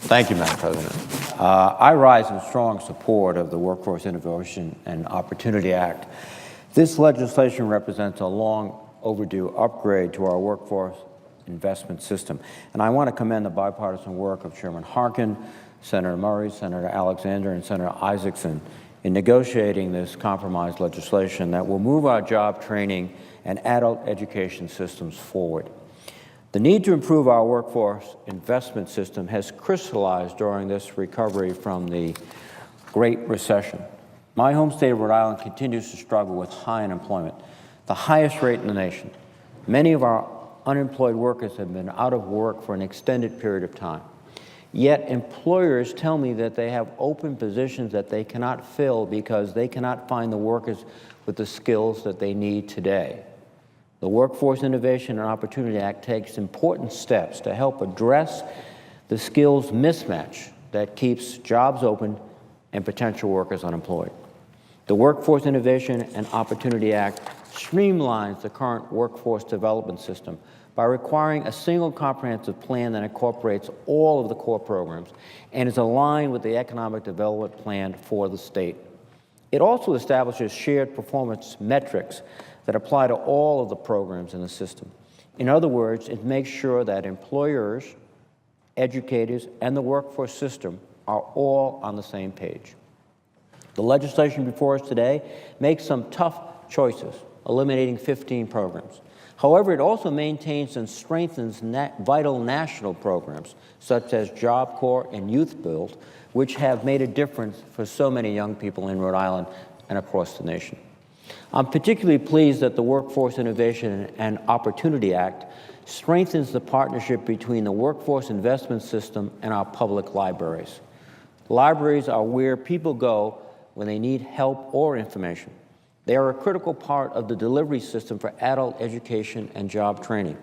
Thank you, Madam President. I rise in strong support of the Workforce Innovation and Opportunity Act. This legislation represents a long overdue upgrade to our workforce investment system. And I want to commend the bipartisan work of Chairman Harkin, Senator Murray, Senator Alexander, and Senator Isaacson in negotiating this compromise legislation that will move our job training and adult education systems forward. The need to improve our workforce investment system has crystallized during this recovery from the Great Recession. My home state of Rhode Island continues to struggle with high unemployment, the highest rate in the nation. Many of our unemployed workers have been out of work for an extended period of time. Yet employers tell me that they have open positions that they cannot fill because they cannot find the workers with the skills that they need today. The Workforce Innovation and Opportunity Act takes important steps to help address the skills mismatch that keeps jobs open and potential workers unemployed. The Workforce Innovation and Opportunity Act streamlines the current workforce development system by requiring a single comprehensive plan that incorporates all of the core programs and is aligned with the economic development plan for the state. It also establishes shared performance metrics that apply to all of the programs in the system. In other words, it makes sure that employers, educators, and the workforce system are all on the same page. The legislation before us today makes some tough choices, eliminating 15 programs. However, it also maintains and strengthens vital national programs, such as Job Corps and Youth Build, which have made a difference for so many young people in Rhode Island and across the nation. I'm particularly pleased that the Workforce Innovation and Opportunity Act strengthens the partnership between the workforce investment system and our public libraries. Libraries are where people go when they need help or information. They are a critical part of the delivery system for adult education and job training.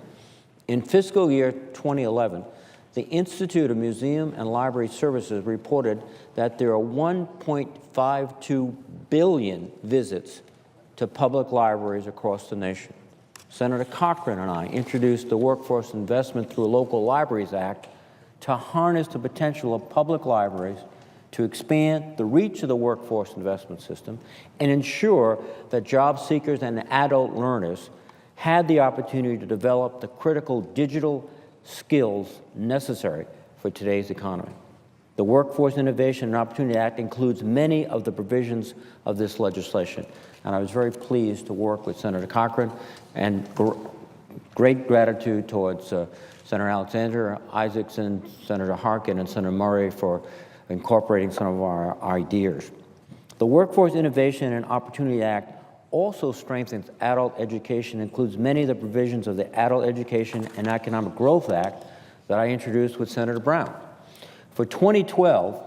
In fiscal year 2011, the Institute of Museum and Library Services reported that there are 1.52 billion visits to public libraries across the nation. Senator Cochran and I introduced the Workforce Investment Through Local Libraries Act to harness the potential of public libraries to expand the reach of the workforce investment system and ensure that job seekers and adult learners had the opportunity to develop the critical digital skills necessary for today's economy. The Workforce Innovation and Opportunity Act includes many of the provisions of this legislation, and I was very pleased to work with Senator Cochran, and great gratitude towards Senator Alexander, Isaacson, Senator Harkin, and Senator Murray for incorporating some of our ideas. The Workforce Innovation and Opportunity Act also strengthens adult education, includes many of the provisions of the Adult Education and Economic Growth Act that I introduced with Senator Brown. For 2012,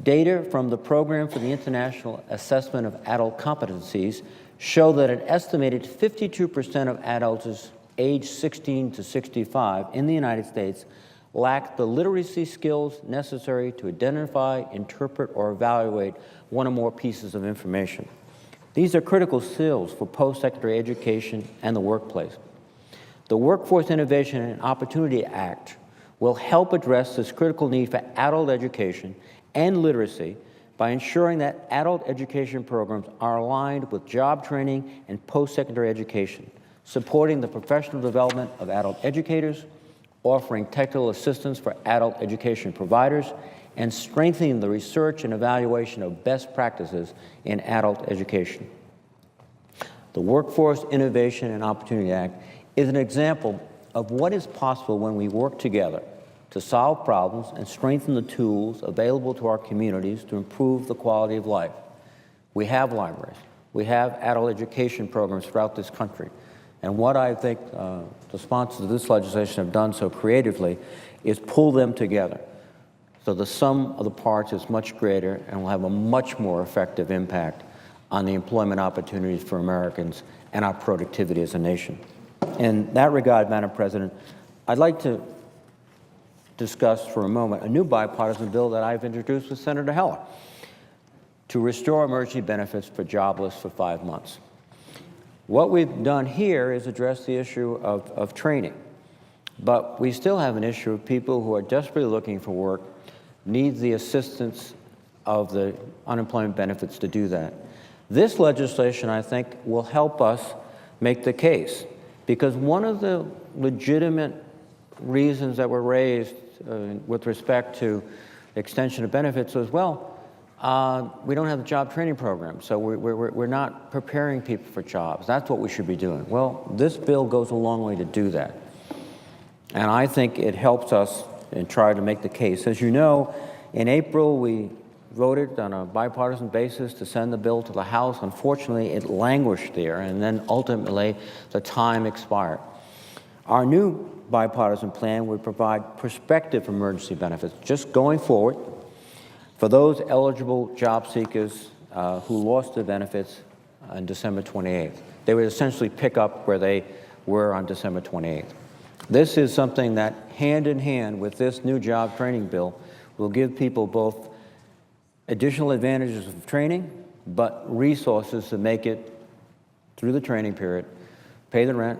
data from the Program for the International Assessment of Adult Competencies show that an estimated 52% of adults aged 16 to 65 in the United States lack the literacy skills necessary to identify, interpret, or evaluate one or more pieces of information. These are critical skills for post-secondary education and the workplace. The Workforce Innovation and Opportunity Act will help address this critical need for adult education and literacy by ensuring that adult education programs are aligned with job training and post-secondary education, supporting the professional development of adult educators, offering technical assistance for adult education providers, and strengthening the research and evaluation of best practices in adult education. The Workforce Innovation and Opportunity Act is an example of what is possible when we work together to solve problems and strengthen the tools available to our communities to improve the quality of life. We have libraries. We have adult education programs throughout this country. And what I think the sponsors of this legislation have done so creatively is pull them together. So the sum of the parts is much greater and will have a much more effective impact on the employment opportunities for Americans and our productivity as a nation. In that regard, Madam President, I'd like to discuss for a moment a new bipartisan bill that I've introduced with Senator Heller to restore emergency benefits for jobless for 5 months. What we've done here is address the issue of training, but we still have an issue of people who are desperately looking for work need the assistance of the unemployment benefits to do that. This legislation, I think, will help us make the case, because one of the legitimate reasons that were raised with respect to extension of benefits was, well, we don't have the job training program, so we're not preparing people for jobs. That's what we should be doing. Well, this bill goes a long way to do that. And I think it helps us in trying to make the case. As you know, in April, we voted on a bipartisan basis to send the bill to the House. Unfortunately, it languished there, and then ultimately the time expired. Our new bipartisan plan would provide prospective emergency benefits, just going forward, for those eligible job seekers who lost their benefits on December 28th. They would essentially pick up where they were on December 28th. This is something that, hand in hand with this new job training bill, will give people both additional advantages of training, but resources to make it through the training period, pay the rent,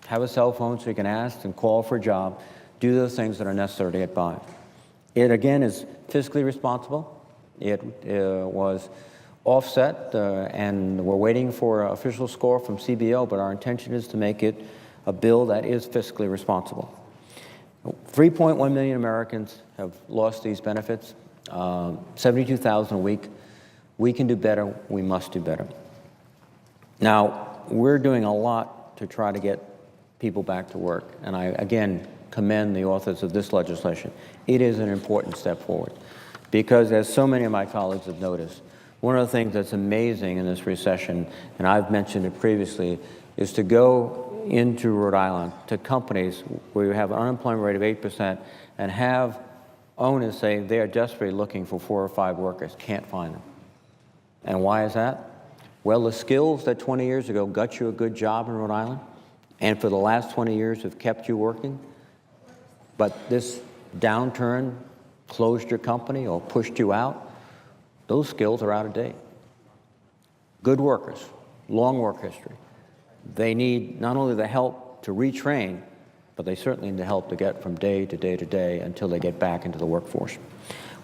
have a cell phone so you can ask and call for a job, do those things that are necessary to get by. It, again, is fiscally responsible. It was offset, and we're waiting for an official score from CBO, but our intention is to make it a bill that is fiscally responsible. 3.1 million Americans have lost these benefits, 72,000 a week. We can do better. We must do better. Now, we're doing a lot to try to get people back to work, and I, again, commend the authors of this legislation. It is an important step forward because, as so many of my colleagues have noticed, one of the things that's amazing in this recession, and I've mentioned it previously, is to go into Rhode Island to companies where you have an unemployment rate of 8% and have owners say they are desperately looking for 4 or 5 workers, can't find them. And why is that? Well, the skills that 20 years ago got you a good job in Rhode Island and for the last 20 years have kept you working, but this downturn closed your company or pushed you out, those skills are out of date. Good workers, long work history. They need not only the help to retrain, but they certainly need the help to get from day to day to day until they get back into the workforce.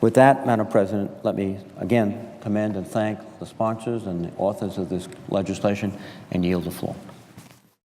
With that, Madam President, let me again commend and thank the sponsors and the authors of this legislation and yield the floor.